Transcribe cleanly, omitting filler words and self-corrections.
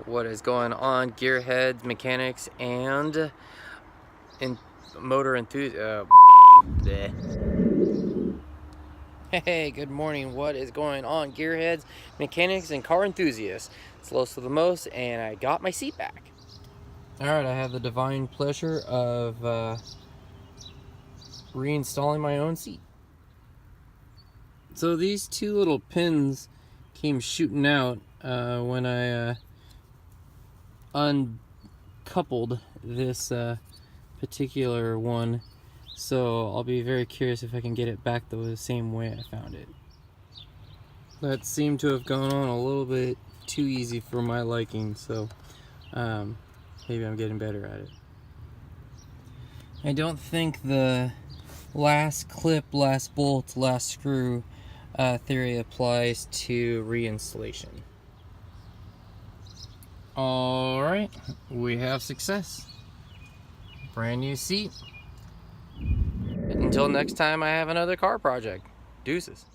What is going on, gearheads, mechanics, and motor enthusiasts? Hey, good morning. What is going on, gearheads, mechanics, and car enthusiasts? It's Los of the Most, and I got my seat back. Alright, I have the divine pleasure of reinstalling my own seat. So these two little pins came shooting out when I uncoupled this particular one, so I'll be very curious if I can get it back the same way I found it. That seemed to have gone on a little bit too easy for my liking, so maybe I'm getting better at it. I don't think the last clip, last bolt, last screw theory applies to reinstallation. Alright, we have success. Brand new seat. Until next time I have another car project. Deuces.